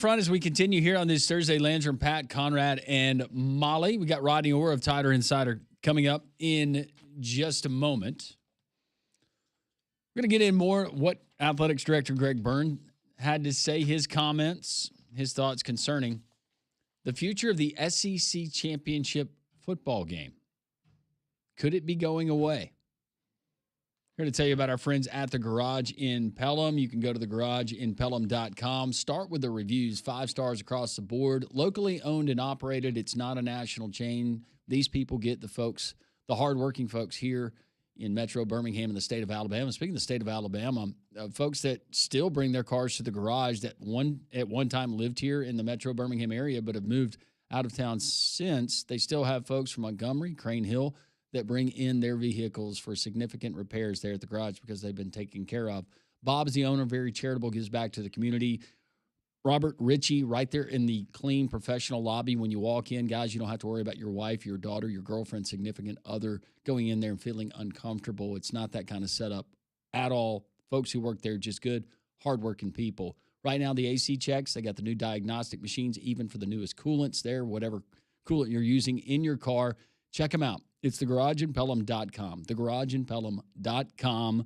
Front as we continue here on this Thursday, Landrum, Pat, Conrad, and Molly. We got Rodney Orr of Tider Insider coming up in just a moment. We're going to get in more what Athletics Director Greg Byrne had to say, his comments, his thoughts concerning the future of the SEC championship football game. Could it be going away? We're going to tell you about our friends at the Garage in Pelham. You can go to thegarageInPelham.com. Start with the reviews, 5 stars across the board. Locally owned and operated. It's not a national chain. These people get the folks, the hardworking folks here in Metro Birmingham and the state of Alabama. Speaking of the state of Alabama, folks that still bring their cars to the garage that at one time lived here in the Metro Birmingham area but have moved out of town since. They still have folks from Montgomery, Crane Hill, that bring in their vehicles for significant repairs there at the garage because they've been taken care of. Bob's the owner, very charitable, gives back to the community. Robert Ritchie, right there in the clean professional lobby when you walk in. Guys, you don't have to worry about your wife, your daughter, your girlfriend, significant other going in there and feeling uncomfortable. It's not that kind of setup at all. Folks who work there, just good, hardworking people. Right now, the AC checks, they got the new diagnostic machines, even for the newest coolants there, whatever coolant you're using in your car. Check them out. It's thegarageandpelham.com. Thegarageandpelham.com.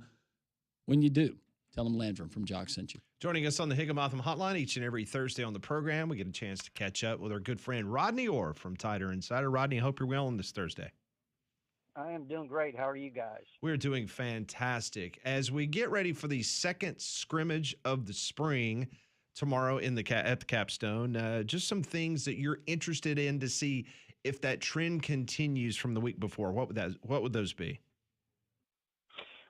When you do, tell them Landrum from Jock sent you. Joining us on the Higginbotham Hotline each and every Thursday on the program, we get a chance to catch up with our good friend Rodney Orr from Tider Insider. Rodney, I hope you're well on this Thursday. I am doing great. How are you guys? We're doing fantastic. As we get ready for the second scrimmage of the spring tomorrow at the Capstone, just some things that you're interested in to see if that trend continues from the week before. What would those be?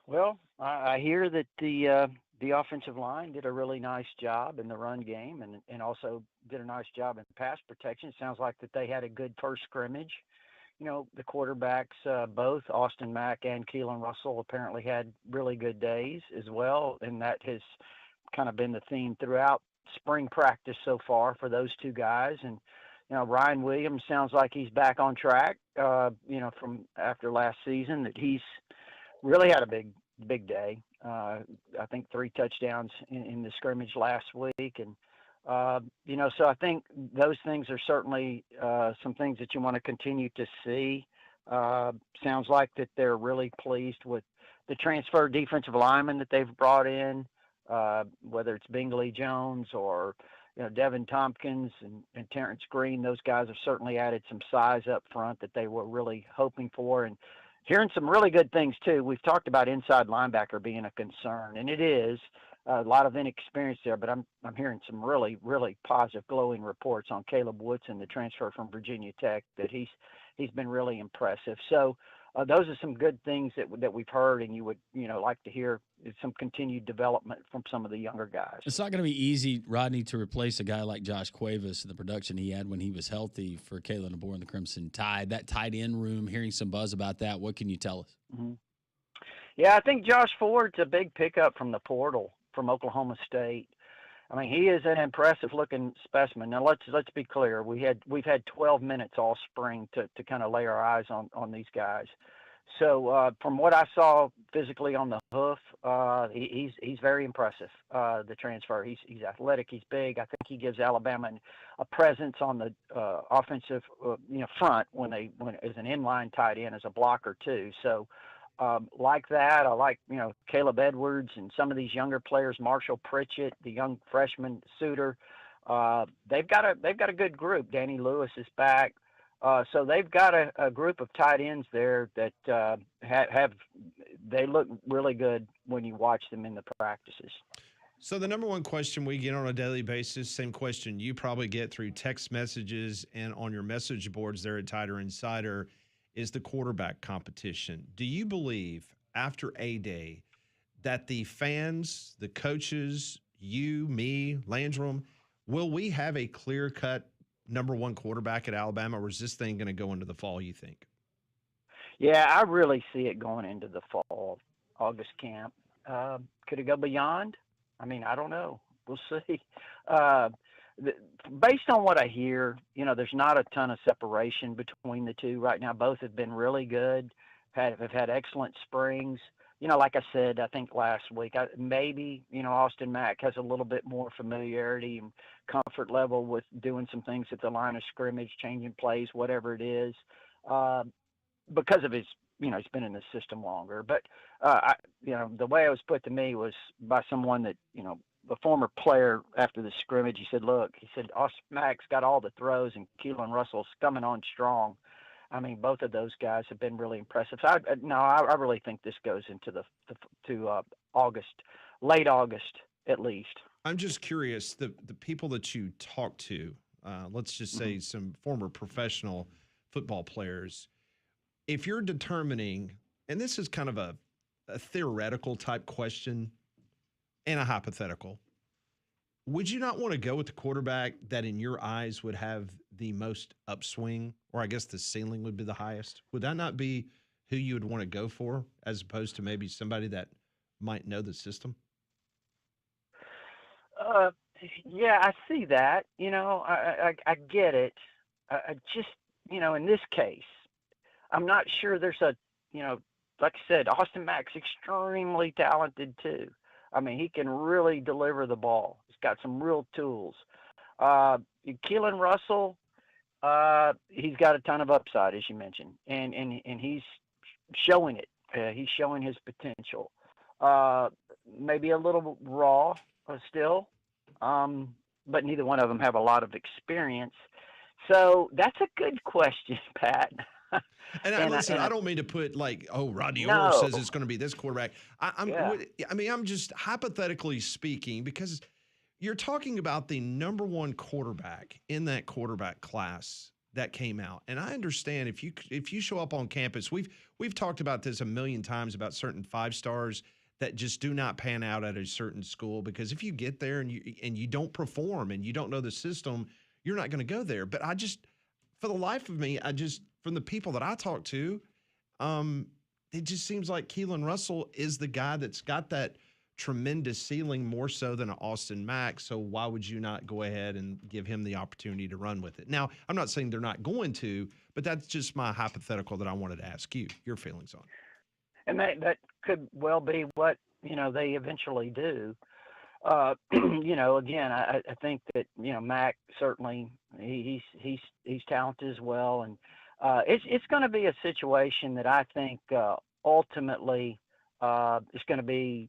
Well, I hear that the offensive line did a really nice job in the run game and also did a nice job in pass protection. It sounds like that they had a good first scrimmage. You know, the quarterbacks, both Austin Mack and Keelan Russell apparently had really good days as well, and that has kind of been the theme throughout spring practice so far for those two guys. And Ryan Williams sounds like he's back on track, from after last season, that he's really had a big day. I think 3 touchdowns in the scrimmage last week. And, so I think those things are certainly some things that you want to continue to see. Sounds like that they're really pleased with the transfer defensive linemen that they've brought in, whether it's Bingley Jones or Devin Tompkins and Terrence Green. Those guys have certainly added some size up front that they were really hoping for. And hearing some really good things, too. We've talked about inside linebacker being a concern, and it is a lot of inexperience there, but I'm hearing some really, really positive, glowing reports on Caleb Woodson, the transfer from Virginia Tech, that he's been really impressive. So those are some good things that we've heard, and you would like to hear some continued development from some of the younger guys. It's not going to be easy, Rodney, to replace a guy like Josh Cuevas and the production he had when he was healthy for Kalen DeBoer and the Crimson Tide. That tight end room, hearing some buzz about that, what can you tell us? Mm-hmm. Yeah, I think Josh Ford's a big pickup from the portal from Oklahoma State. I mean, he is an impressive-looking specimen. Now, let's be clear. We've had 12 minutes all spring to kind of lay our eyes on these guys. So from what I saw physically on the hoof, he's very impressive. The transfer, he's athletic, he's big. I think he gives Alabama a presence on the offensive front when as an inline tight end, as a blocker too. So. Like that, I like Caleb Edwards and some of these younger players, Marshall Pritchett, the young freshman Suter. They've got a good group. Danny Lewis is back, so they've got a group of tight ends there that they look really good when you watch them in the practices. So the number one question we get on a daily basis, same question you probably get through text messages and on your message boards there at Tider Insider, is the quarterback competition. Do you believe after A-Day that the fans, the coaches, you, me, Landrum, will we have a clear-cut number one quarterback at Alabama, or is this thing going to go into the fall, you think? Yeah, I really see it going into the fall, August camp. Could it go beyond? I mean, I don't know. We'll see. Based on what I hear, there's not a ton of separation between the two right now. Both have been really good, have had excellent springs. like I said, I think last week, maybe, Austin Mack has a little bit more familiarity and comfort level with doing some things at the line of scrimmage, changing plays, whatever it is, uh, because of his, he's been in the system longer. But, the way it was put to me was by someone that, a former player after the scrimmage. He said, look, Austin Mack's got all the throws and Keelan Russell's coming on strong. I mean, both of those guys have been really impressive. So I really think this goes into to August, late August at least. I'm just curious, the people that you talk to, let's just say some former professional football players, if you're determining, and this is kind of a theoretical type question and a hypothetical, would you not want to go with the quarterback that in your eyes would have the most upswing, or I guess the ceiling would be the highest? Would that not be who you would want to go for as opposed to maybe somebody that might know the system? Yeah, I see that. I get it. I just, in this case, I'm not sure there's like I said, Austin Mack's extremely talented too. I mean, he can really deliver the ball. He's got some real tools. Keelan Russell, he's got a ton of upside, as you mentioned, and he's showing it. He's showing his potential. Maybe a little raw still, but neither one of them have a lot of experience. So that's a good question, Pat. And listen, I don't mean to put Rodney Orr says it's going to be this quarterback. I'm just hypothetically speaking, because you're talking about the number one quarterback in that quarterback class that came out. And I understand if you show up on campus, we've talked about this a million times about certain 5-stars that just do not pan out at a certain school, because if you get there and you don't perform and you don't know the system, you're not going to go there. But for the life of me, from the people that I talk to, it just seems like Keelan Russell is the guy that's got that tremendous ceiling, more so than Austin Mack. So why would you not go ahead and give him the opportunity to run with it? Now, I'm not saying they're not going to, but that's just my hypothetical that I wanted to ask you your feelings on. And that could well be what, they eventually do. Again, I think that, Mack certainly, he's talented as well. And it's going to be a situation that I think ultimately is going to be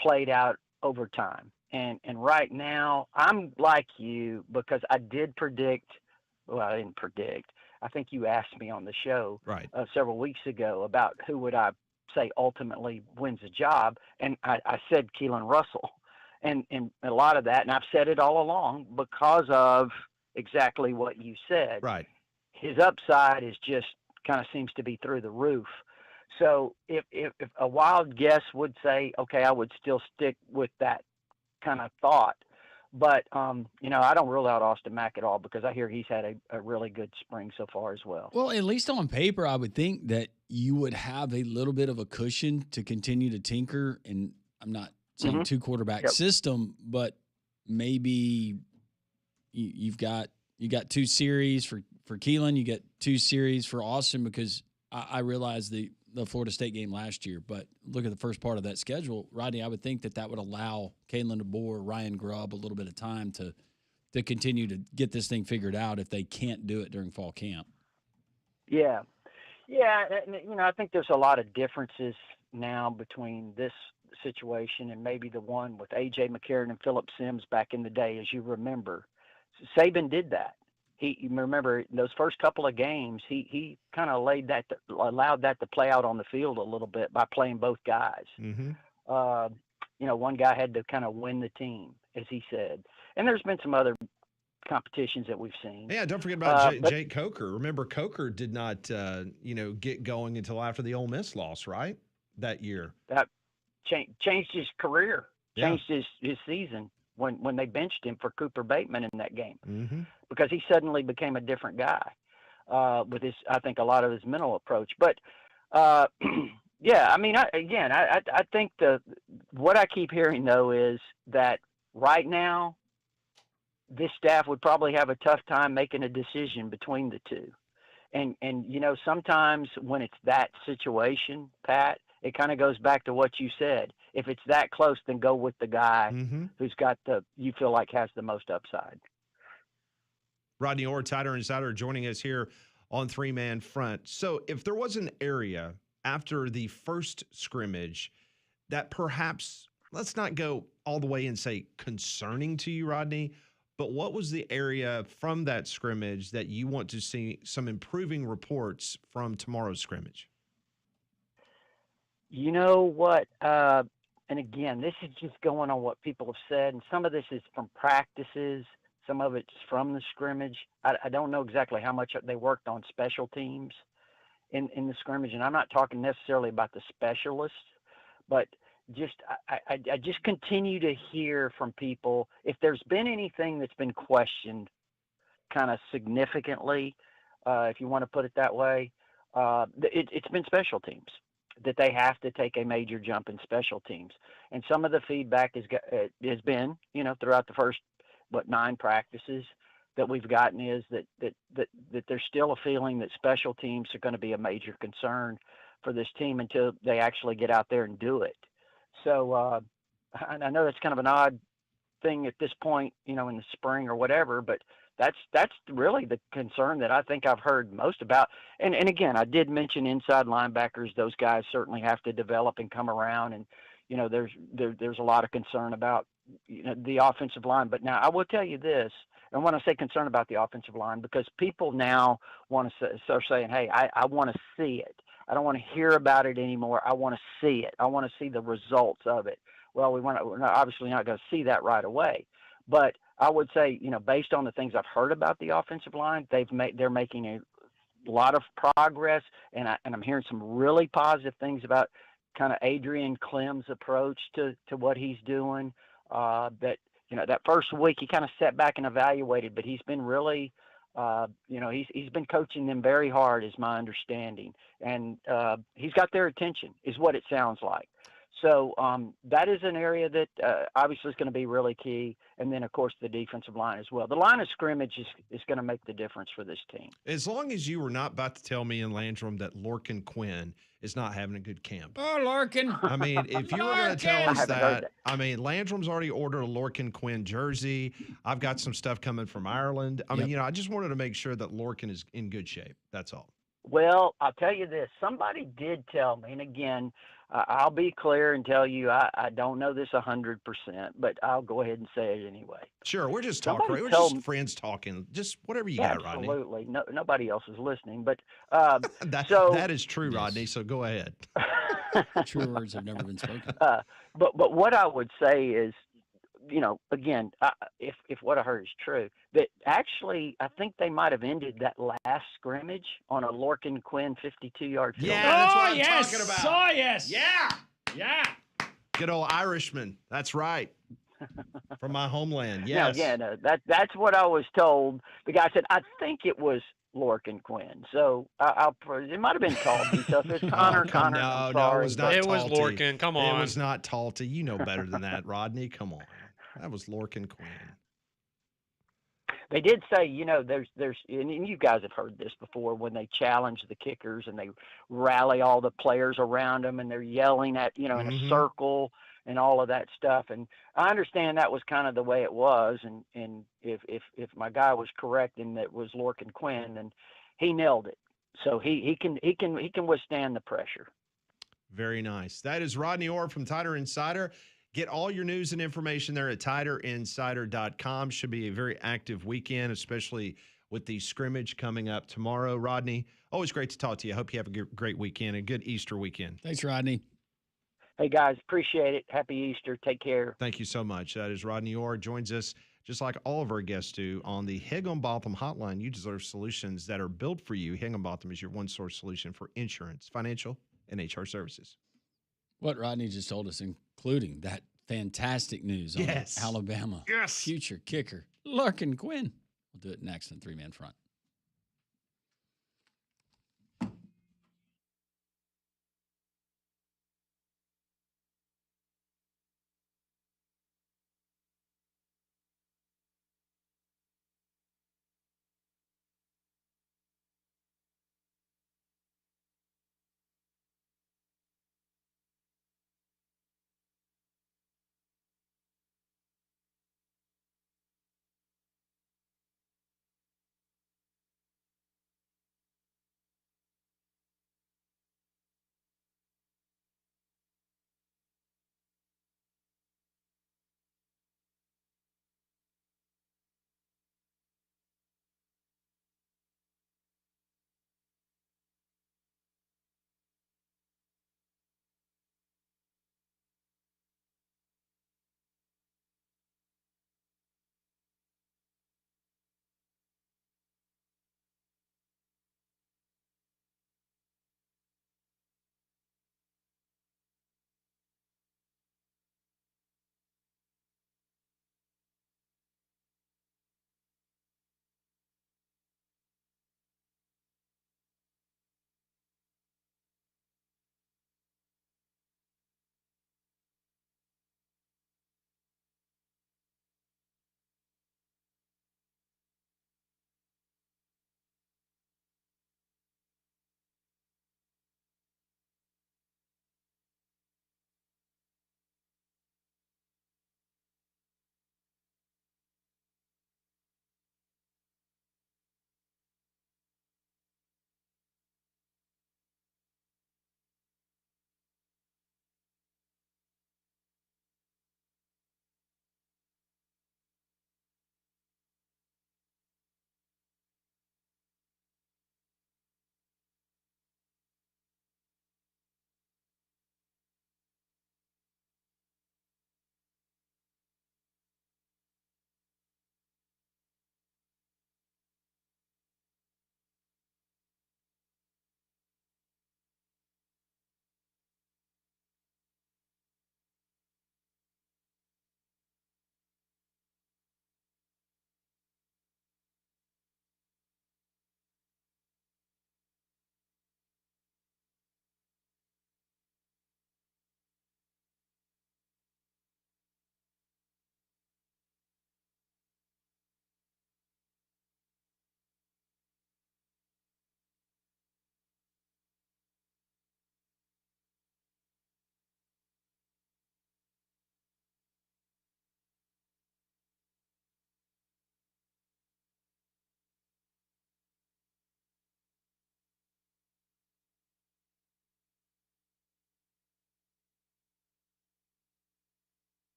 played out over time. And right now, I'm like you, because I did predict. Well, I didn't predict. I think you asked me on the show several weeks ago about who would I say ultimately wins the job, and I said Keelan Russell, and a lot of that, and I've said it all along because of exactly what you said. Right. His upside is just kind of seems to be through the roof. So if a wild guess would say, okay, I would still stick with that kind of thought. But, I don't rule out Austin Mack at all, because I hear he's had a really good spring so far as well. Well, at least on paper, I would think that you would have a little bit of a cushion to continue to tinker. And I'm not saying two-quarterback system, but maybe you got 2 series for Keelan, you get 2 series for Austin, because I realize the Florida State game last year, but look at the first part of that schedule, Rodney. I would think that would allow Kalen DeBoer, Ryan Grubb a little bit of time to continue to get this thing figured out if they can't do it during fall camp. Yeah. And, I think there's a lot of differences now between this situation and maybe the one with A.J. McCarron and Phillip Sims back in the day, as you remember. Saban did that. You remember those first couple of games, he kind of allowed that to play out on the field a little bit by playing both guys. Mm-hmm. One guy had to kind of win the team, as he said. And there's been some other competitions that we've seen. Yeah, don't forget about Jake Coker. Remember, Coker did not, get going until after the Ole Miss loss, right? That year. That changed his career, changed his season when they benched him for Cooper Bateman in that game, because he suddenly became a different guy with his, I think, a lot of his mental approach. But yeah, I mean, I think what I keep hearing though is that right now this staff would probably have a tough time making a decision between the two. And sometimes when it's that situation, Pat, it kind of goes back to what you said. If it's that close, then go with the guy Mm-hmm. who's got you feel like has the most upside. Rodney Orr, Tighter Insider, joining us here on Three Man Front. So, if there was an area after the first scrimmage that perhaps, let's not go all the way and say concerning to you, Rodney, but what was the area from that scrimmage that you want to see some improving reports from tomorrow's scrimmage? You know what? And again, this is just going on what people have said, and some of this is from practices, some of it's from the scrimmage. I don't know exactly how much they worked on special teams in the scrimmage, and I'm not talking necessarily about the specialists, but just I just continue to hear from people if there's been anything that's been questioned kind of significantly, if you want to put it that way, it's been special teams, that they have to take a major jump in special teams. And some of the feedback has been, throughout the first 9 practices that we've gotten is that there's still a feeling that special teams are going to be a major concern for this team until they actually get out there and do it. So I know that's kind of an odd thing at this point, in the spring or whatever, but that's really the concern that I think I've heard most about. And again, I did mention inside linebackers; those guys certainly have to develop and come around. And there's a lot of concern about the offensive line. But now I will tell you this, and when I say concern about the offensive line, because people now want to start saying, "Hey, I want to see it. I don't want to hear about it anymore. I want to see it. I want to see the results of it." Well, we're obviously not going to see that right away, but I would say, based on the things I've heard about the offensive line, they're making a lot of progress, and I'm hearing some really positive things about kind of Adrian Clem's approach to what he's doing. That first week he kind of sat back and evaluated, but he's been really, he's been coaching them very hard, is my understanding, and he's got their attention, is what it sounds like. So that is an area that obviously is going to be really key. And then, of course, the defensive line as well. The line of scrimmage is going to make the difference for this team. As long as you were not about to tell me in Landrum that Lorcan Quinn is not having a good camp. Oh, Larkin. I mean, if you were going to tell us that. I mean, Landrum's already ordered a Lorcan Quinn jersey. I've got some stuff coming from Ireland. I mean, I just wanted to make sure that Lorcan is in good shape. That's all. Well, I'll tell you this. Somebody did tell me, and again, I'll be clear and tell you I don't know this 100%, but I'll go ahead and say it anyway. Sure, we're just talking. We're just friends talking. Just whatever you got, Rodney. Absolutely. No, nobody else is listening, but that is true, yes. Rodney. So go ahead. True words have never been spoken. But what I would say is, again, if what I heard is true, that actually I think they might have ended that last scrimmage on a Lorcan Quinn 52-yard field. Yeah, that's what I'm talking about. Oh, yes. Yeah. Good old Irishman. That's right. From my homeland. Yes. Now, again, that's what I was told. The guy said, I think it was Lorcan Quinn. So it might have been Talty. So if it's Connor, Connor, I'm sorry. No, it was not It Talty. was Lorcan. Come on. It was not Talty. You know better than that, Rodney. Come on. That was Lorcan Quinn. They did say, there's, and you guys have heard this before, when they challenge the kickers and they rally all the players around them and they're yelling at, in a circle and all of that stuff. And I understand that was kind of the way it was. And if my guy was correct and that was Lorcan Quinn, then he nailed it. So he can withstand the pressure. Very nice. That is Rodney Orr from Tighter Insider. Get all your news and information there at TighterInsider.com. Should be a very active weekend, especially with the scrimmage coming up tomorrow. Rodney, always great to talk to you. I hope you have a great weekend, a good Easter weekend. Thanks, Rodney. Hey, guys, appreciate it. Happy Easter. Take care. Thank you so much. That is Rodney Orr. Joins us, just like all of our guests do, on the Higginbotham Hotline. You deserve solutions that are built for you. Higginbotham is your one-source solution for insurance, financial, and HR services. What Rodney just told us, including that fantastic news on Alabama future kicker, Lorcan Quinn. We'll do it next on Three Man Front.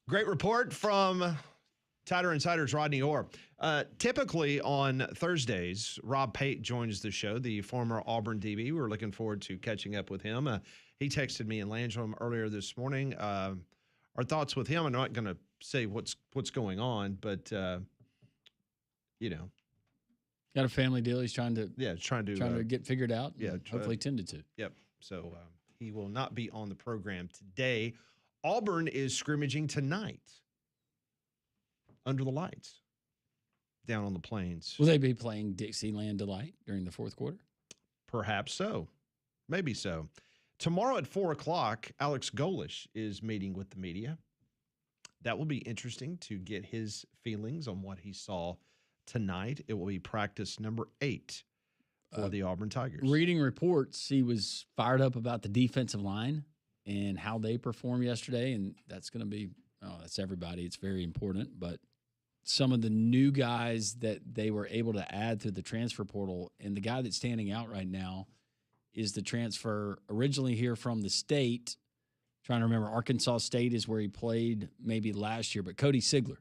Great report from Tider Insider's Rodney Orr. Typically on Thursdays, Rob Pate joins the show, the former Auburn DB. We're looking forward to catching up with him. He texted me and Landrum earlier this morning. Our thoughts with him, I'm not going to say what's going on, but, Got a family deal he's trying to get figured out. Yeah. Hopefully tended to. Yep. So he will not be on the program today. Auburn is scrimmaging tonight under the lights down on the plains. Will they be playing Dixieland Delight during the fourth quarter? Perhaps so. Maybe so. Tomorrow at 4 o'clock, Alex Golish is meeting with the media. That will be interesting to get his feelings on what he saw tonight. It will be practice number 8 for the Auburn Tigers. Reading reports, he was fired up about the defensive line and how they performed yesterday, and that's going to be that's everybody. It's very important, but some of the new guys that they were able to add through the transfer portal, and the guy that's standing out right now is the transfer originally here from the state. Trying to remember, Arkansas State is where he played maybe last year, but Cody Sigler.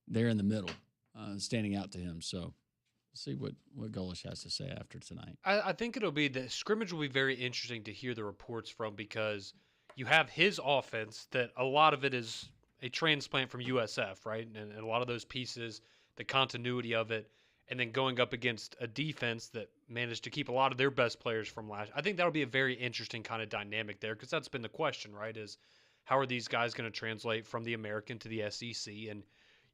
There in the middle, standing out to him. So we'll see what Golish has to say after tonight. I think the scrimmage will be very interesting to hear the reports from, because you have his offense that a lot of it is a transplant from USF, right? And a lot of those pieces, the continuity of it, and then going up against a defense that managed to keep a lot of their best players from last. I think that'll be a very interesting kind of dynamic there, because that's been the question, right? Is how are these guys going to translate from the American to the SEC? And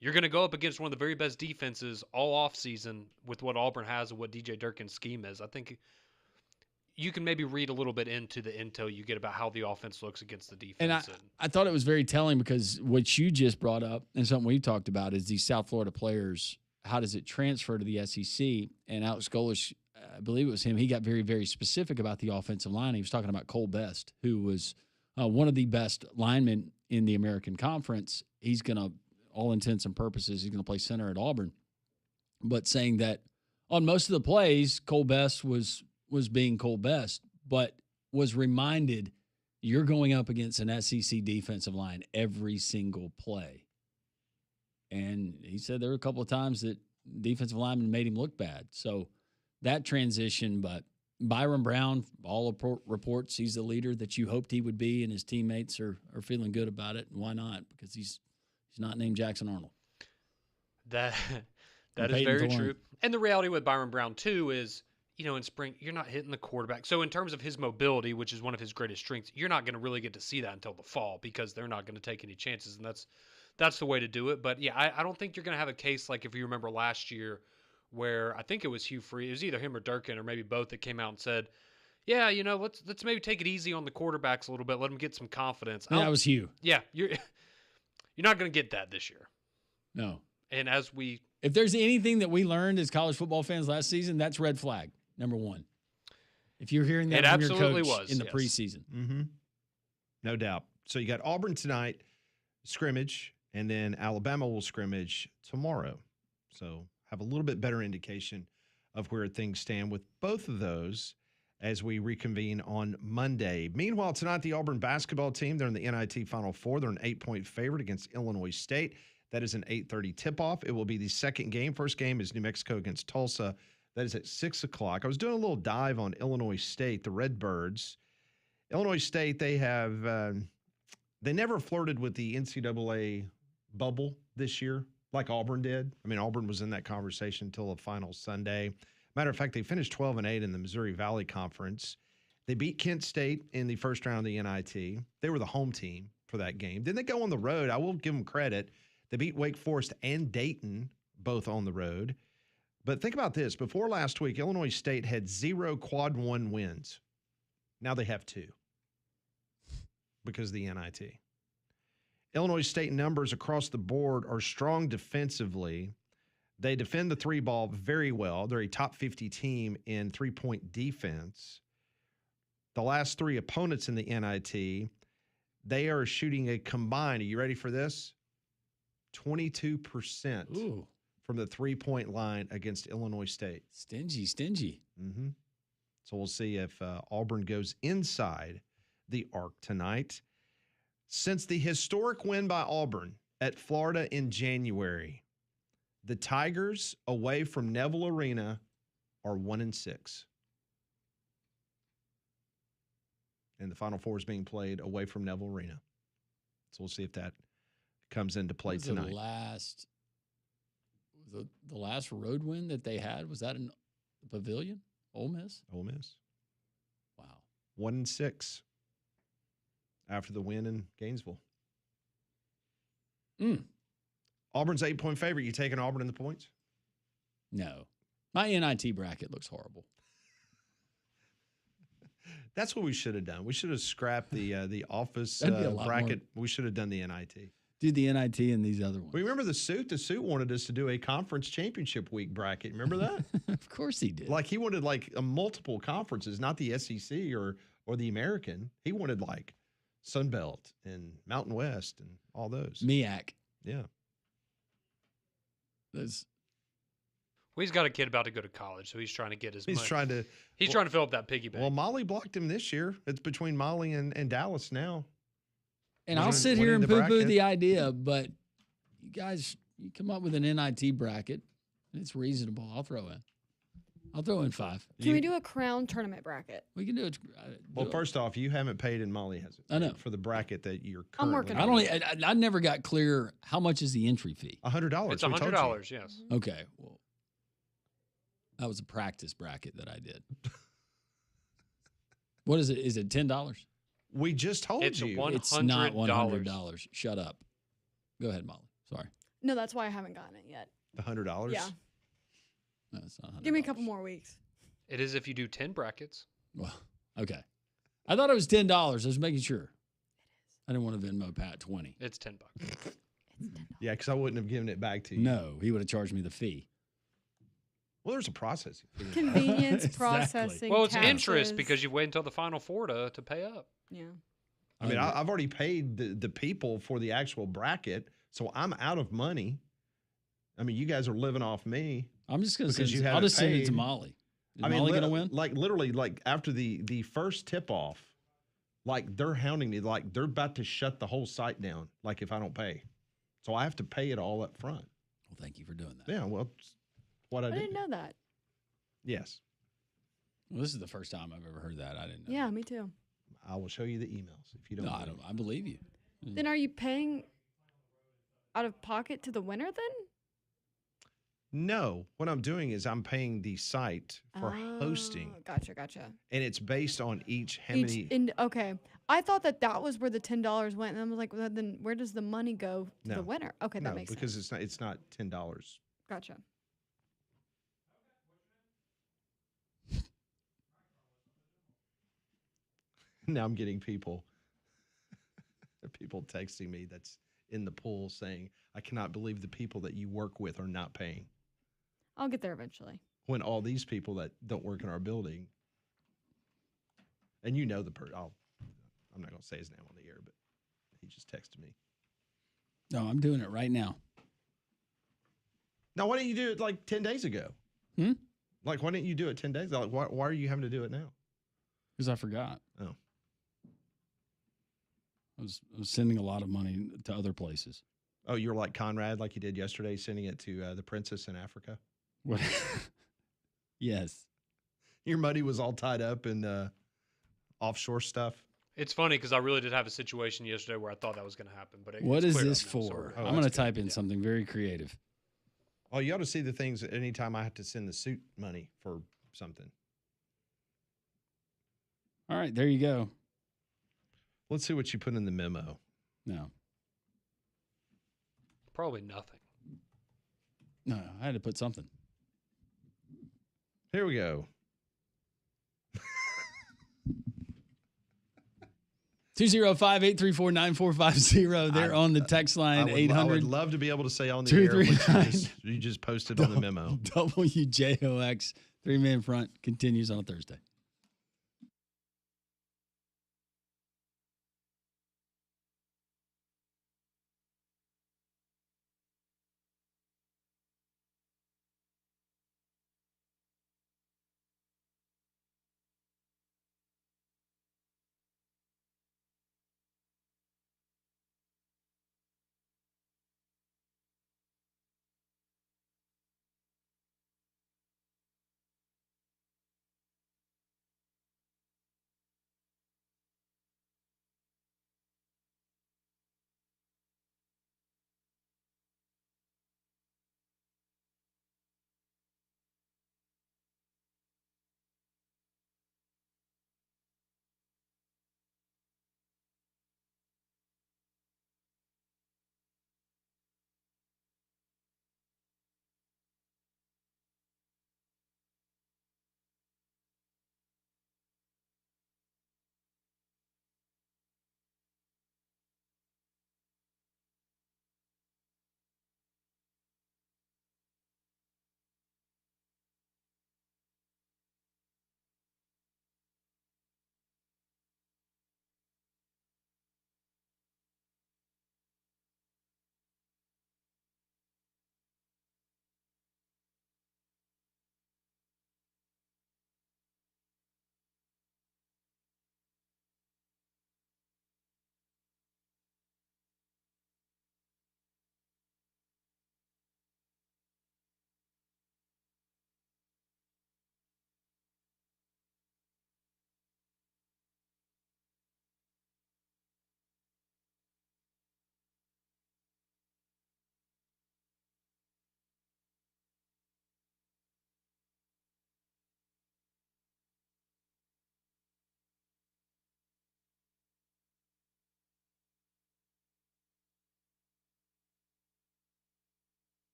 you're going to go up against one of the very best defenses all offseason with what Auburn has and what DJ Durkin's scheme is. I think you can maybe read a little bit into the intel you get about how the offense looks against the defense. And I thought it was very telling, because what you just brought up and something we've talked about is these South Florida players. How does it transfer to the SEC? And Alex Golish, I believe it was him, he got very, very specific about the offensive line. He was talking about Cole Best, who was one of the best linemen in the American Conference. He's going to, all intents and purposes, he's going to play center at Auburn. But saying that on most of the plays, Cole Best was being Cole Best, but was reminded you're going up against an SEC defensive line every single play. And he said there were a couple of times that defensive linemen made him look bad. So that transition, but Byron Brown, all reports, he's the leader that you hoped he would be, and his teammates are feeling good about it. And why not? Because he's not named Jackson Arnold. That is very true. And the reality with Byron Brown, too, is, in spring, you're not hitting the quarterback. So in terms of his mobility, which is one of his greatest strengths, you're not going to really get to see that until the fall, because they're not going to take any chances. And that's the way to do it. But, yeah, I don't think you're going to have a case like if you remember last year where I think it was Hugh Freeze. It was either him or Durkin or maybe both that came out and said, yeah, let's maybe take it easy on the quarterbacks a little bit. Let them get some confidence. Yeah, that was Hugh. Yeah, you're not going to get that this year. No. And if there's anything that we learned as college football fans last season, that's red flag, number one. If you're hearing that from your coach in the preseason. Mm-hmm. No doubt. So you got Auburn tonight, scrimmage, and then Alabama will scrimmage tomorrow. So have a little bit better indication of where things stand with both of those as we reconvene on Monday. Meanwhile, tonight, the Auburn basketball team, they're in the NIT Final Four. They're an 8-point favorite against Illinois State. That is an 8:30 tip-off. It will be the second game. First game is New Mexico against Tulsa. That is at 6 o'clock. I was doing a little dive on Illinois State, the Redbirds. Illinois State, they never flirted with the NCAA bubble this year like Auburn did. I mean, Auburn was in that conversation until the final Sunday. Matter of fact, they finished 12-8 in the Missouri Valley Conference. They beat Kent State in the first round of the NIT. They were the home team for that game. Then they go on the road. I will give them credit. They beat Wake Forest and Dayton, both on the road. But think about this. Before last week, Illinois State had 0 quad 1 wins. Now they have 2 because of the NIT. Illinois State numbers across the board are strong defensively. They defend the 3-ball very well. They're a top 50 team in 3-point defense. The last 3 opponents in the NIT, they are shooting a combined, are you ready for this? 22% from the 3-point line against Illinois State. Stingy. Mm-hmm. So we'll see if Auburn goes inside the arc tonight. Since the historic win by Auburn at Florida in January, the Tigers away from Neville Arena are 1-6. And the Final Four is being played away from Neville Arena. So we'll see if that comes into play Was tonight. The last road win that they had, was that in the Pavilion? Ole Miss? Ole Miss. Wow. 1-6 after the win in Gainesville. Auburn's 8-point favorite. You taking Auburn in the points? No. My NIT bracket looks horrible. That's what we should have done. We should have scrapped the office That'd be a lot bracket. We should have done the NIT. Do the NIT and these other ones. Remember the suit? The suit wanted us to do a conference championship week bracket. Remember that? Of course he did. Like he wanted like a multiple conferences, not the SEC or the American. He wanted like Sun Belt and Mountain West and all those. MEAC. Yeah. Those. Well, he's got a kid about to go to college, so he's trying to get his He's money. trying to Trying to fill up that piggy bank. Well, Molly blocked him this year. It's between Molly and Dallas now. And I'll sit here and poo-poo the idea, but you guys, you come up with an NIT bracket, and it's reasonable. I'll throw in 5. Can we do a crown tournament bracket? We can do it. Well, first off, you haven't paid and Molly hasn't. I know. For the bracket that you're I'm currently working I on don't. I never got clear. How much is the entry fee? $100. It's we told you. $100, yes. Okay. Well, that was a practice bracket that I did. What is it? Is it $10? We just told It's you. $100. It's not $100. Shut up. Go ahead, Molly. Sorry. No, that's why I haven't gotten it yet. The $100? Yeah. No, it's not $100. Give me a couple more weeks. It is if you do 10 brackets. Well, okay. I thought it was $10. I was making sure. I didn't want to Venmo Pat 20. It's $10. Yeah, because I wouldn't have given it back to you. No, he would have charged me the fee. Well, there's a process. Convenience, Exactly. processing. Well, it's taxes. interest because you wait until the Final Four to pay up. Yeah. I mean, I've already paid the people for the actual bracket, so I'm out of money. I mean, you guys are living off me. I'm just going to Because you I'll haven't just send it to paid. Molly. Is I mean, Molly going to win? Like literally, like after the first tip off, like they're hounding me, like they're about to shut the whole site down. Like if I don't pay, so I have to pay it all up front. Well, thank you for doing that. Yeah, well, it's what I I did. didn't know that. Yes, Well, this is the first time I've ever heard that. I didn't know. Yeah, me too. I will show you the emails if you don't. No, I believe don't. me. I believe you. Then are you paying out of pocket to the winner then? No, what I'm doing is I'm paying the site for hosting, Oh, Gotcha. and it's based on how many. Okay. I thought that was where the $10 went, and I was like, well, then where does the money go to No. the winner? Okay, No, that makes because sense. it's not $10. Gotcha. Now I'm getting people texting me that's in the pool saying, I cannot believe the people that you work with are not paying. I'll get there eventually. When all these people that don't work in our building, and you know I'm not going to say his name on the air, but he just texted me. No, I'm doing it right now. Now, why didn't you do it like 10 days ago? Hmm? Like, why didn't you do it 10 days ago? Like, why are you having to do it now? Because I forgot. Oh. I was sending a lot of money to other places. Oh, you're like Conrad, like you did yesterday, sending it to the princess in Africa? What? Yes. Your money was all tied up in offshore stuff? It's funny because I really did have a situation yesterday where I thought that was going to happen. But What it's is cleared this up now, so for? we're- Oh, I'm going to that's good. type in something very creative. Oh, you ought to see the things anytime I have to send the suit money for something. All right, there you go. Let's see what you put in the memo. No, Probably nothing. no, I had to put something. Here we go. 205-834-9450. They're on the text line, I 800 would love to be able to say on the air what 239. you just posted on the memo. WJOX. 3-man front continues on a Thursday.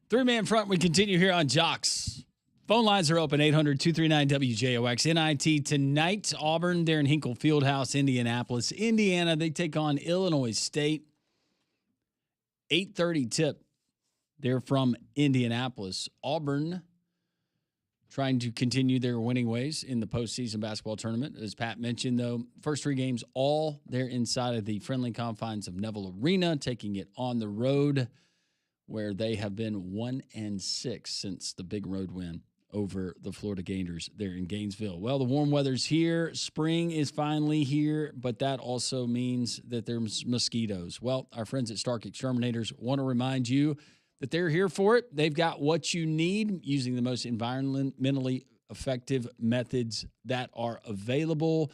Three-man front, we continue here on Jocks. Phone lines are open, 800-239-WJOX. NIT tonight, Auburn, they're in Hinkle Fieldhouse, Indianapolis. Indiana, they take on Illinois State. 8:30 tip. They're from Indianapolis. Auburn trying to continue their winning ways in the postseason basketball tournament. As Pat mentioned, though, first three games, all they're inside of the friendly confines of Neville Arena, taking it on the road, where they have been 1-6 since the big road win over the Florida Gators there in Gainesville. Well, the warm weather's here. Spring is finally here, but that also means that there's mosquitoes. Well, our friends at Stark Exterminators want to remind you that they're here for it. They've got what you need using the most environmentally effective methods that are available.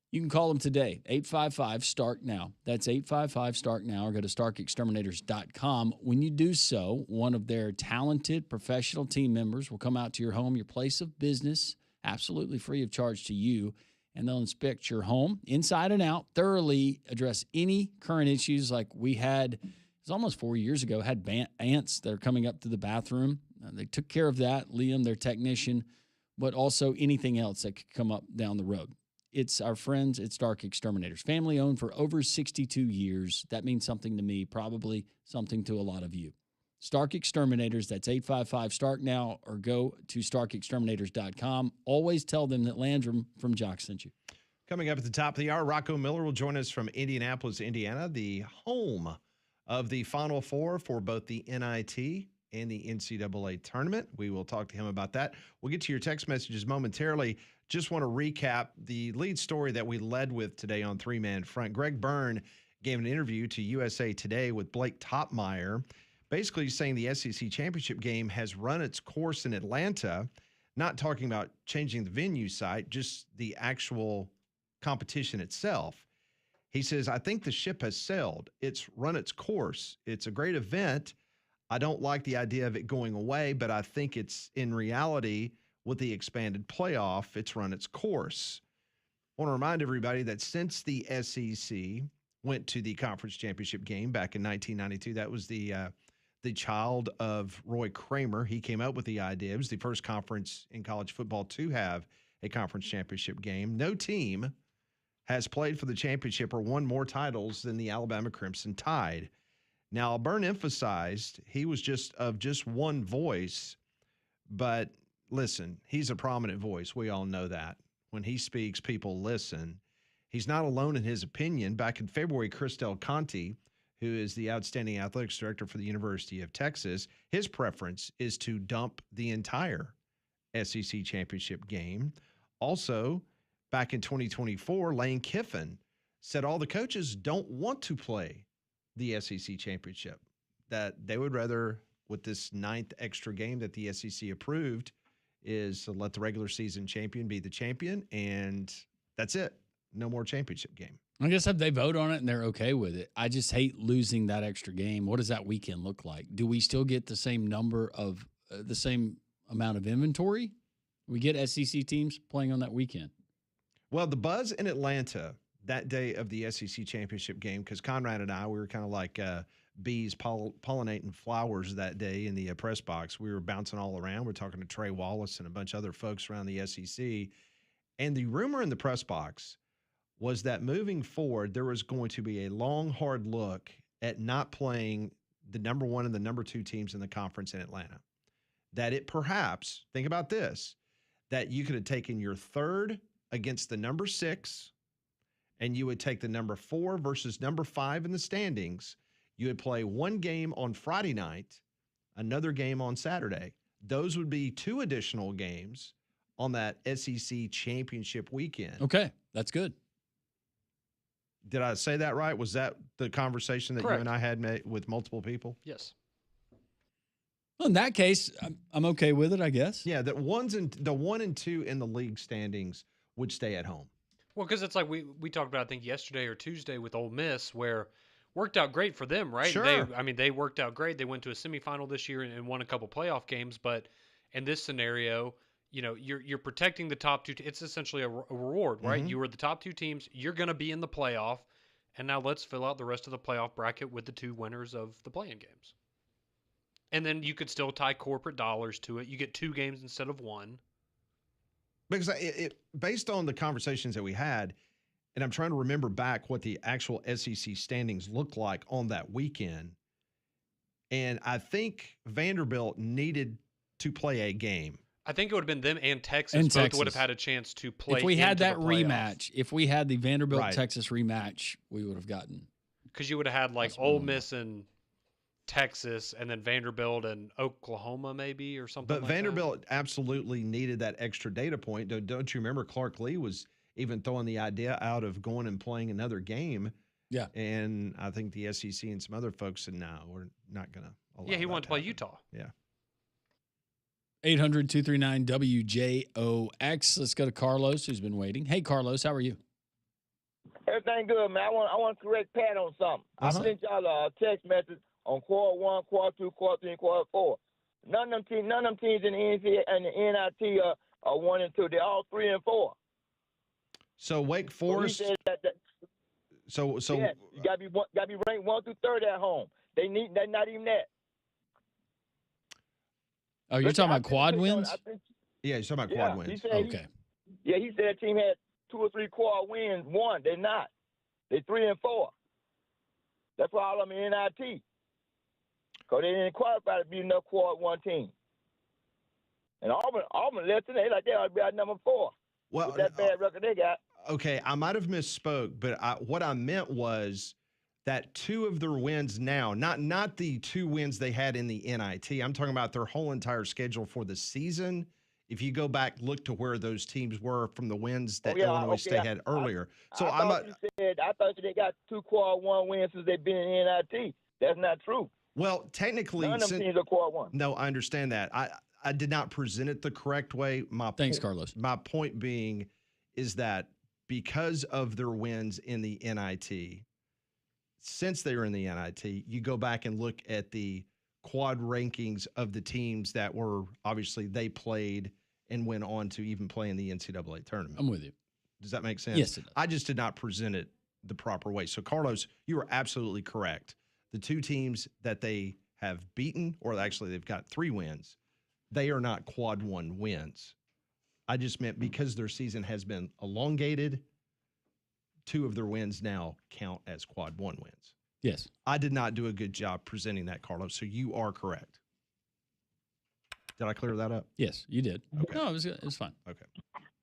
You can call them today, 855-STARK-NOW. That's 855-STARK-NOW, or go to starkexterminators.com. When you do so, one of their talented professional team members will come out to your home, your place of business, absolutely free of charge to you, and they'll inspect your home inside and out, thoroughly address any current issues like we had, it was almost 4 years ago, had ants that are coming up to the bathroom. They took care of that, Liam, their technician, but also anything else that could come up down the road. It's our friends at Stark Exterminators, family owned for over 62 years. That means something to me, probably something to a lot of you. Stark Exterminators, that's 855-STARK-NOW, or go to starkexterminators.com. Always tell them that Landrum from Jock sent you. Coming up at the top of the hour, Rocco Miller will join us from Indianapolis, Indiana, the home of the Final Four for both the NIT and the NCAA tournament. We will talk to him about that. We'll get to your text messages momentarily. Just want to recap the lead story that we led with today on Three-Man Front. Greg Byrne gave an interview to USA Today with Blake Topmeyer, basically saying the SEC championship game has run its course in Atlanta, not talking about changing the venue site, just the actual competition itself. He says, I think the ship has sailed. It's run its course. It's a great event. I don't like the idea of it going away, but I think it's in reality with the expanded playoff, it's run its course. I want to remind everybody that since the SEC went to the conference championship game back in 1992, that was the child of Roy Kramer. He came up with the idea. It was the first conference in college football to have a conference championship game. No team has played for the championship or won more titles than the Alabama Crimson Tide. Now, Byrne emphasized he was just one voice, but listen, he's a prominent voice. We all know that. When he speaks, people listen. He's not alone in his opinion. Back in February, Chris Del Conte, who is the outstanding athletics director for the University of Texas, his preference is to dump the entire SEC championship game. Also, back in 2024, Lane Kiffin said all the coaches don't want to play the SEC championship, that they would rather, with this 9th extra game that the SEC approved, is to let the regular season champion be the champion, and that's it. No more championship game. I guess if they vote on it and they're okay with it, I just hate losing that extra game. What does that weekend look like? Do we still get the same number of the same amount of inventory? We get SEC teams playing on that weekend. Well, the buzz in Atlanta that day of the SEC championship game, because Conrad and I, we were kind of like bees pollinating flowers that day in the press box. We were bouncing all around. We're talking to Trey Wallace and a bunch of other folks around the SEC. And the rumor in the press box was that moving forward, there was going to be a long, hard look at not playing the number 1 and the number 2 teams in the conference in Atlanta. That it perhaps, think about this, that you could have taken your 3rd against the number 6, and you would take the number 4 versus number 5 in the standings. You would play one game on Friday night, another game on Saturday. Those would be 2 additional games on that SEC championship weekend. Okay, that's good. Did I say that right? Was that the conversation that Correct. you and I had with multiple people? Yes. Well, in that case, I'm okay with it, I guess. Yeah, the 1 and 2 in the league standings would stay at home. Well, because it's like we talked about, I think, yesterday or Tuesday with Ole Miss, where worked out great for them, right? Sure. They worked out great. They went to a semifinal this year and won a couple playoff games. But in this scenario, you're protecting the top 2. It's essentially a reward, right? Mm-hmm. You were the top 2 teams. You're going to be in the playoff. And now let's fill out the rest of the playoff bracket with the 2 winners of the play-in games. And then you could still tie corporate dollars to it. You get 2 games instead of 1. Because based on the conversations that we had, and I'm trying to remember back what the actual SEC standings looked like on that weekend, and I think Vanderbilt needed to play a game. I think it would have been them and Texas. And both Texas. would have had a chance to play. If we had into that the playoff. rematch, if we had the Vanderbilt Right. Texas rematch, we would have gotten. Because you would have had like That's what Ole I'm Miss and Texas, and then Vanderbilt and Oklahoma maybe or something. But like Vanderbilt absolutely needed that extra data point. Don't you remember Clark Lee was even throwing the idea out of going and playing another game? Yeah. And I think the SEC and some other folks said, no, we're not going to allow that. Yeah, he that wanted to play happen." Utah. Yeah. 800-239-WJOX. Let's go to Carlos, who's been waiting. Hey, Carlos, how are you? Everything good, man. I want to correct Pat on something. I sent y'all a text message on quarter 1, quarter 2, quarter 3, and quarter 4. None of them teams in the NCAA and the NIT are 1 and 2. They're all 3 and 4. So Wake So he Forest. said that So yes, you gotta be ranked 1 through 3 at home. They're not even that. Oh, you're talking about quad wins? yeah, you're talking about Yeah, quad he wins. said Okay. he said a team had 2 or 3 quad wins. 1, they're not. They're 3 and 4. That's why all of them in NIT. Because they didn't qualify to be enough quad 1 team. And Auburn left today like they ought to be at number 4. Well, With that bad record they got. okay, I might have misspoke, but what I meant was that 2 of their wins now, not the 2 wins they had in the NIT. I'm talking about their whole entire schedule for the season. If you go back, look to where those teams were from the wins that Illinois State had earlier. I thought they got 2 quad 1 wins since they've been in NIT. That's not true. Well, technically, None of them teams are quad 1. no, I understand that. I did not present it the correct way. Thanks, Carlos. My point being is that because of their wins in the NIT, since they were in the NIT, you go back and look at the quad rankings of the teams that were obviously they played and went on to even play in the NCAA tournament. I'm with you. Does that make sense? Yes, it does. I just did not present it the proper way. So, Carlos, you are absolutely correct. The 2 teams that they have beaten, or actually they've got 3 wins, they are not quad 1 wins. I just meant because their season has been elongated, 2 of their wins now count as quad 1 wins. Yes. I did not do a good job presenting that, Carlos, so you are correct. Did I clear that up? Yes, you did. Okay. No, it was good. It was fine. Okay.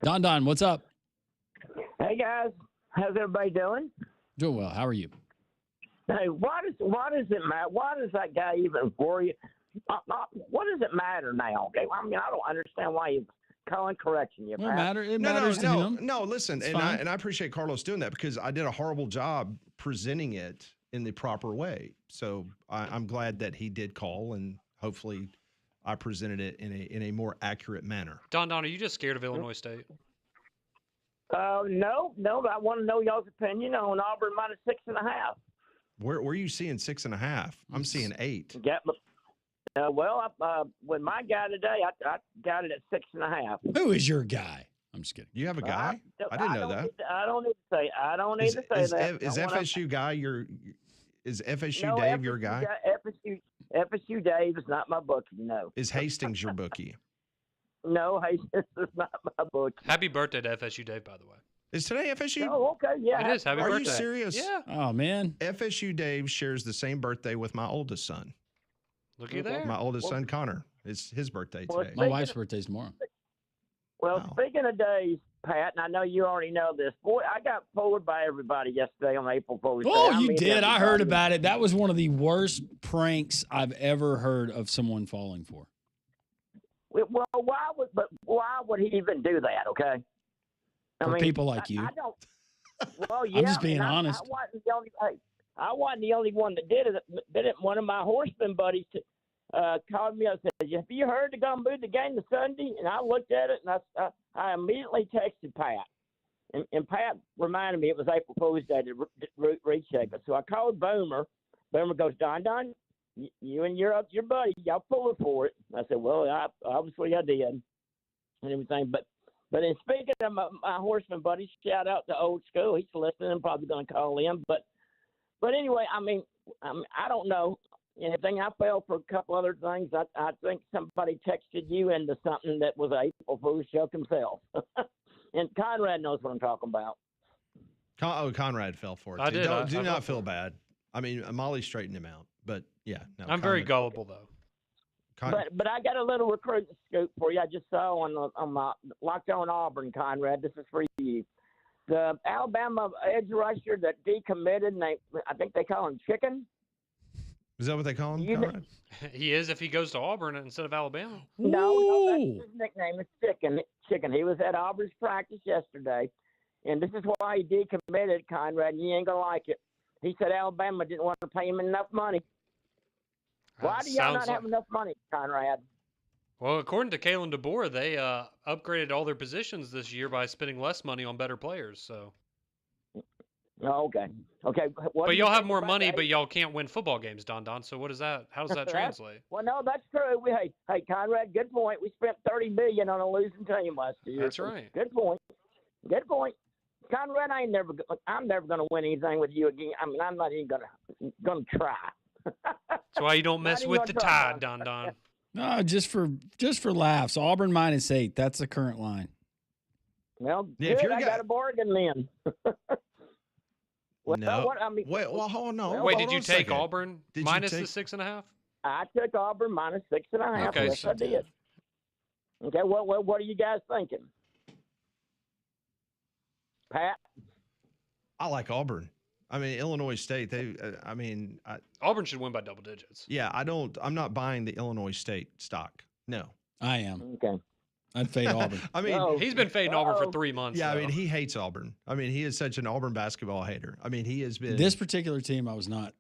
Don, what's up? Hey, guys. How's everybody doing? Doing well. How are you? Hey, why does it matter? Why does that guy even worry? What does it matter now? Okay? I mean, I don't understand why he's calling correction. You Well, it matters to No, him. no, listen, It's and fine. I appreciate Carlos doing that because I did a horrible job presenting it in the proper way. So I'm glad that he did call, and hopefully I presented it in a more accurate manner. Don, are you just scared of Illinois State? No, but I want to know y'all's opinion on Auburn minus 6.5. Where are you seeing 6.5? I'm seeing 8. With my guy today, I got it at 6.5. Who is your guy? I'm just kidding. You have a guy? I didn't know that. I don't need to say. I don't need to say that. Is FSU guy your? Is FSU No, Dave your guy? FSU Dave is not my bookie. No. Is Hastings your bookie? No, Hastings is not my bookie. Happy birthday to FSU Dave, by the way. Is today FSU? Oh, okay, yeah. It is. Happy Are birthday. you serious? Yeah. Oh, man. FSU Dave shares the same birthday with my oldest son. Look at you there. My oldest son, Connor. It's his birthday Well, today. My wife's birthday's tomorrow. Well, Wow. speaking of days, Pat, and I know you already know this. Boy, I got fooled by everybody yesterday on April Fool's Day. Oh, I you mean, did. I heard everybody. about it. That was one of the worst pranks I've ever heard of someone falling for. Well, why would he even do that? Okay. For people like you. I don't. Well, yeah. I'm just being and honest. I wasn't the only one that did it. One of my horseman buddies called me up and said, "Have you heard they're gonna move the game to Sunday?" And I looked at it and I immediately texted Pat, and Pat reminded me it was April Fool's Day to recheck it. So I called Boomer. Boomer goes, Don, you and your buddy, y'all pulling for it. I said, well, obviously I did, and everything, but in speaking of my horseman buddy, shout out to Old School. He's listening. I'm probably going to call him. But anyway, I mean, I don't know. Anything I fell for a couple other things. I think somebody texted you into something that was a April Fool's joke himself. And Conrad knows what I'm talking about. Conrad fell for it. I too. did. Do I not fell feel for it. bad. I mean, Molly straightened him out. But, yeah. No, I'm very Conrad- gullible, though. But I got a little recruiting scoop for you. I just saw on my Locked On Auburn, Conrad. This is for you. The Alabama edge rusher that decommitted, and I think they call him Chicken. Is that what they call him, You- Conrad? He is if he goes to Auburn instead of Alabama. No, that's Ooh. his nickname. It's Chicken. Chicken. He was at Auburn's practice yesterday, and this is why he decommitted, Conrad. And you ain't gonna like it. He said Alabama didn't want to pay him enough money. Why do y'all not have enough money, Conrad? Well, according to Kalen DeBoer, they upgraded all their positions this year by spending less money on better players. So, Oh, okay. Okay. What but do you y'all have think more about money, that? but y'all can't win football games, Don. So what is that? How does that translate? Well, no, that's true. Hey, Conrad, good point. We spent $30 million on a losing team last year. That's right. Good point. Good point. Conrad, I'm never going to win anything with you again. I mean, I'm not even going to try. That's why you don't mess Not with even the gonna try, Tide, Don. No, just for laughs. Auburn -8. That's the current line. Well, Yeah, good. if you're I got a bargain then. Well, No. what, I mean, Wait, well, hold on. No. Well, Wait, hold did you on a take second. Auburn Did you minus take- the 6.5? I took Auburn minus 6.5. Okay, Yes, so I did. Okay, what are you guys thinking? Pat? I like Auburn. I mean, Illinois State. Auburn should win by double digits. Yeah, I'm not buying the Illinois State stock. No. I am. Okay. I'd fade Auburn. I mean, Oh. He's been fading Auburn for Uh-oh. 3 months. yeah, I though. mean, he hates Auburn. I mean, he is such an Auburn basketball hater. I mean, he has been This particular team, I was not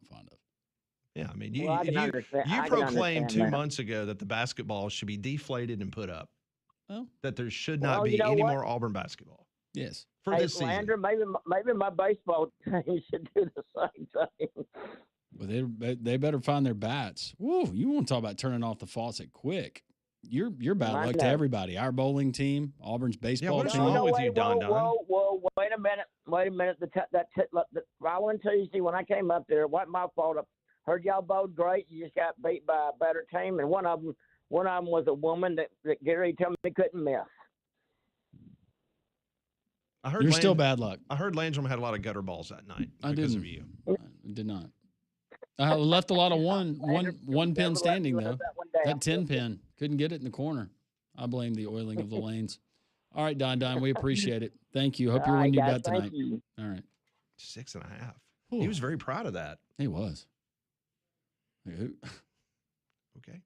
fond of. Yeah, I mean, you Well, I can understand- you I can proclaimed understand 2 that. months ago that the basketball should be deflated and put up. Well, That there should Well, not be you know any what? more Auburn basketball yes. for Hey, this season. Landry, maybe my baseball team should do the same thing. Well, they better find their bats. Woo, you want to talk about turning off the faucet quick. You're bad I luck to know. everybody. Our bowling team, Auburn's baseball what is team. wrong with you, wait, Don whoa, Don? whoa, wait a minute. The following Tuesday when I came up there, it wasn't my fault. I heard y'all bowled great. You just got beat by a better team, and one of them was a woman that Gary told me couldn't miss. I heard You're still bad luck. I heard Landrum had a lot of gutter balls that night I because didn't. of you. I did not. I left a lot of one Never pin let standing you though. live that one down. That 10 pin couldn't get it in the corner. I blame the oiling of the lanes. All right, Don, we appreciate it. Thank you. Hope you're All right, winning your guys, bet thank tonight. you. All right. 6.5. Ooh. He was very proud of that. He was. Who- Okay.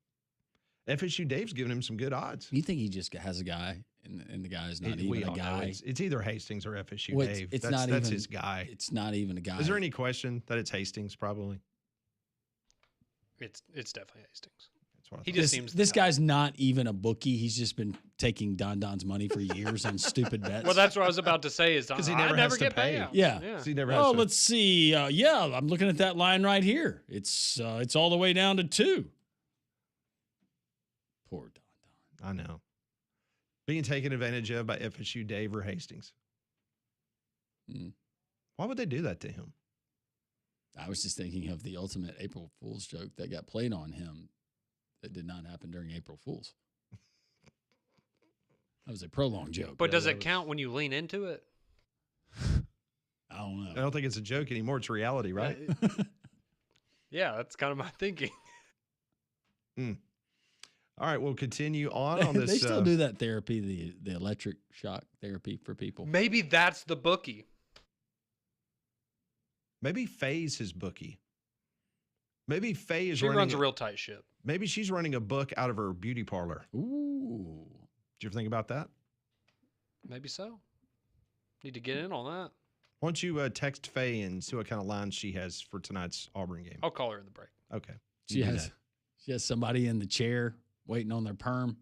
FSU Dave's giving him some good odds. You think he just has a guy, and the guy's not We even a all know guy? It's either Hastings or FSU Well, Dave. it's that's not even his guy. It's not even a guy. Is there any question that it's Hastings? Probably. It's definitely Hastings. That's what I He thought. just seems This the type. guy's not even a bookie. He's just been taking Don's money for years on stupid bets. Well, that's what I was about to say. Is 'Cause he I never never has to get pay. payouts. Yeah. He never has Oh, to- let's see. Yeah, I'm looking at that line right here. It's all the way down to 2. Poor Don. I know. Being taken advantage of by FSU Dave or Hastings. Mm. Why would they do that to him? I was just thinking of the ultimate April Fool's joke that got played on him that did not happen during April Fool's. That was a prolonged joke. But does That it was- count when you lean into it? I don't know. I don't think it's a joke anymore. It's reality, right? Yeah, that's kind of my thinking. All right, we'll continue on this. They still do that therapy, the electric shock therapy for people. Maybe that's the bookie. Maybe Faye's his bookie. Maybe Faye is She running. runs a real tight ship. Maybe she's running a book out of her beauty parlor. Ooh. Did you ever think about that? Maybe so. Need to get in on that. Why don't you text Faye and see what kind of lines she has for tonight's Auburn game? I'll call her in the break. Okay. She You do has that. she has somebody in the chair waiting on their perm.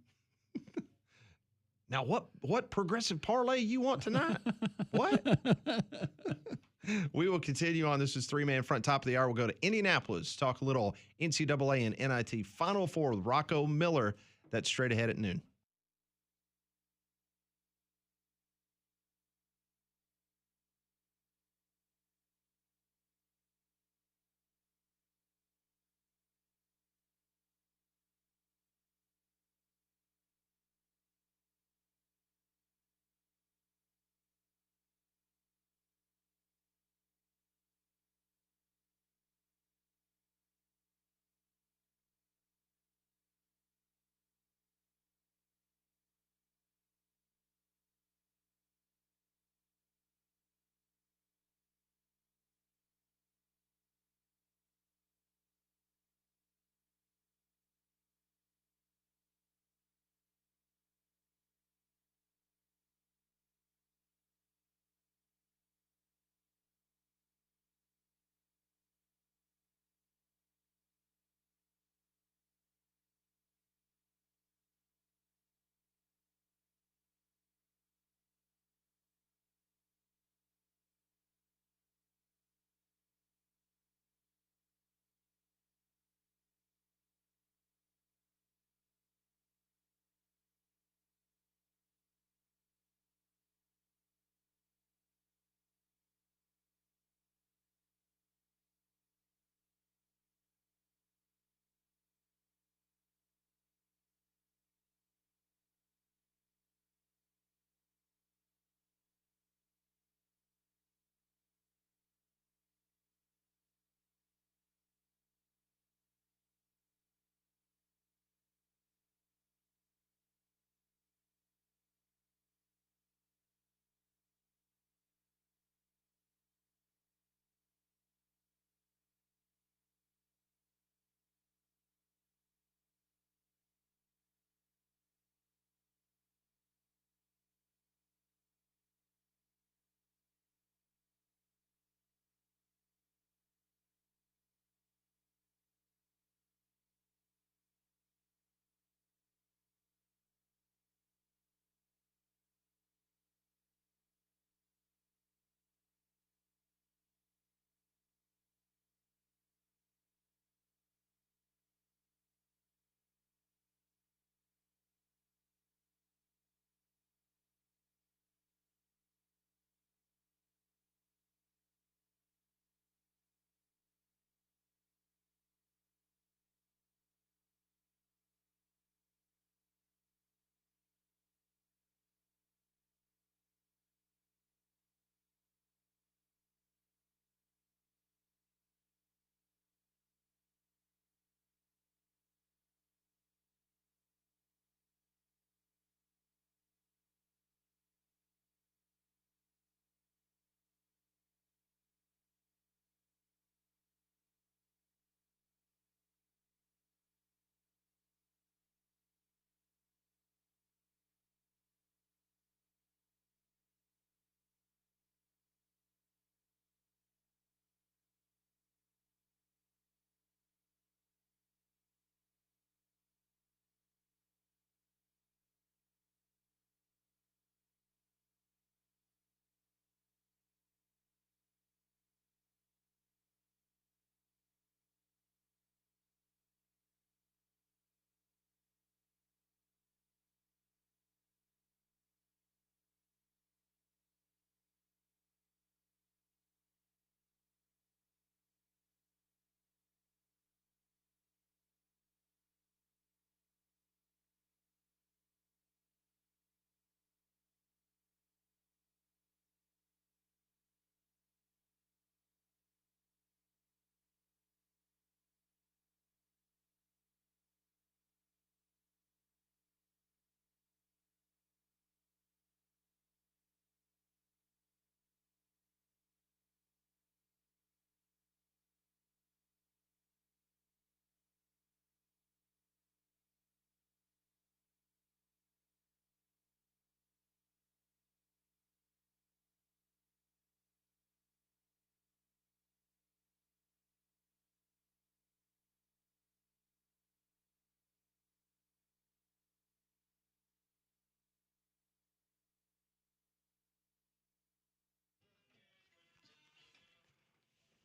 Now, what progressive parlay you want tonight? What? We will continue on. This is three-man front. Top of the hour. We'll go to Indianapolis, talk a little NCAA and NIT Final Four with Rocco Miller. That's straight ahead at noon.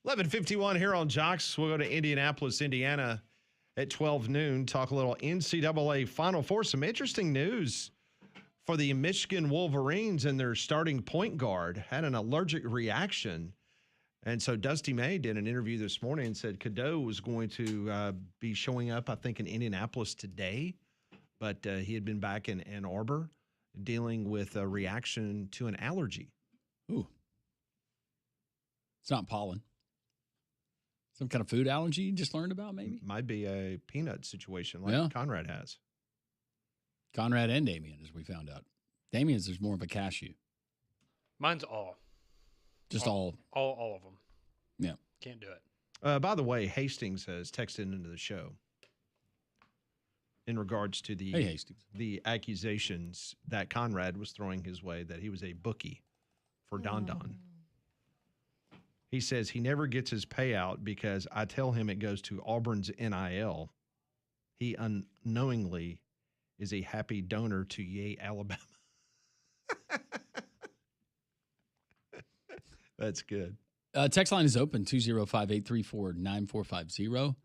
11:51 here on Jocks. We'll go to Indianapolis, Indiana at 12 noon. Talk a little NCAA Final Four. Some interesting news for the Michigan Wolverines and their starting point guard. Had an allergic reaction. And so Dusty May did an interview this morning and said Cadeau was going to be showing up, I think, in Indianapolis today. But he had been back in Ann Arbor dealing with a reaction to an allergy. Ooh. It's not pollen. Some kind of food allergy you just learned about, maybe? Might be a peanut situation like Conrad has. Conrad and Damien, as we found out. Damien's is more of a cashew. Mine's all. Just all. All of them. Yeah. Can't do it. By the way, Hastings has texted into the show in regards to the accusations that Conrad was throwing his way that he was a bookie for Don Don. He says he never gets his payout because I tell him it goes to Auburn's NIL. He unknowingly is a happy donor to Yay, Alabama. That's good. Text line is open, 205-834-9450.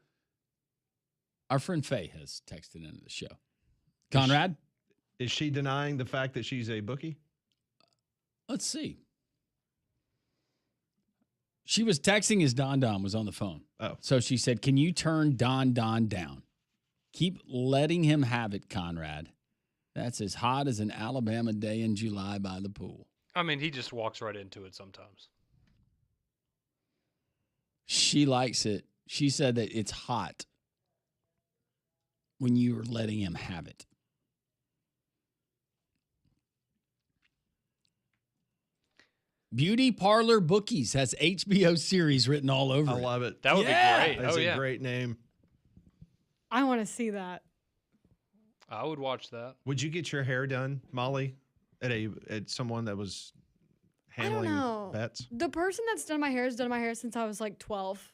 Our friend Faye has texted into the show. Conrad? Is she denying the fact that she's a bookie? Let's see. She was texting as Don Don was on the phone. Oh. So she said, can you turn Don Don down? Keep letting him have it, Conrad. That's as hot as an Alabama day in July by the pool. I mean, he just walks right into it sometimes. She likes it. She said that it's hot when you are letting him have it. Beauty Parlor Bookies has HBO series written all over it. I love it. That would be great. That's a great name. I want to see that. I would watch that. Would you get your hair done, Molly, at someone that was handling bets? The person that's done my hair has done my hair since I was like 12.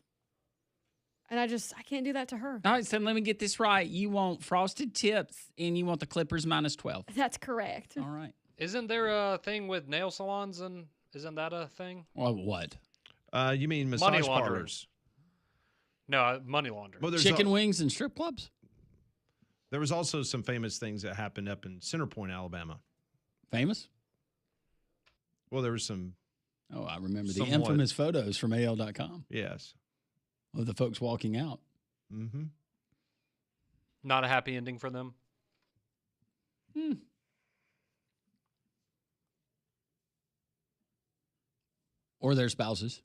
And I can't do that to her. All right, so let me get this right. You want frosted tips and you want the clippers minus 12. That's correct. All right. Isn't there a thing with nail salons and isn't that a thing? Well, what? You mean massage parlors? No, money laundering. Well, chicken wings and strip clubs? There was also some famous things that happened up in Center Point, Alabama. Famous? Well, there was some. Oh, I remember the infamous photos from AL.com. Yes. Of the folks walking out. Mm-hmm. Not a happy ending for them? Or their spouses.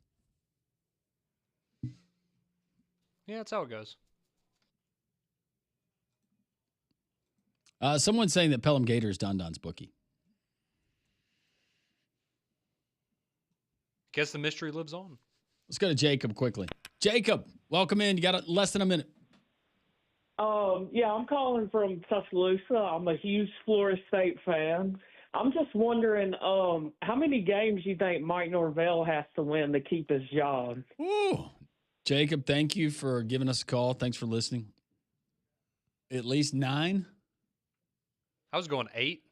Yeah, that's how it goes. Someone's saying that Pelham Gator is Don Don's bookie. Guess the mystery lives on. Let's go to Jacob quickly. Jacob, welcome in. You got less than a minute. Yeah, I'm calling from Tuscaloosa. I'm a huge Florida State fan. I'm just wondering, how many games you think Mike Norvell has to win to keep his job? Ooh. Jacob, thank you for giving us a call. Thanks for listening. At least 9? I was going 8.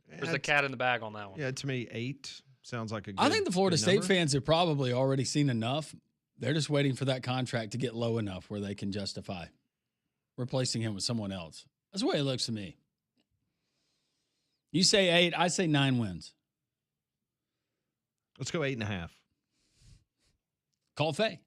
There's a cat in the bag on that one. Yeah, to me, 8 sounds like a good I think the Florida State number. fans have probably already seen enough. They're just waiting for that contract to get low enough where they can justify replacing him with someone else. That's the way it looks to me. You say 8, I say 9 wins. Let's go 8.5. Call Faye.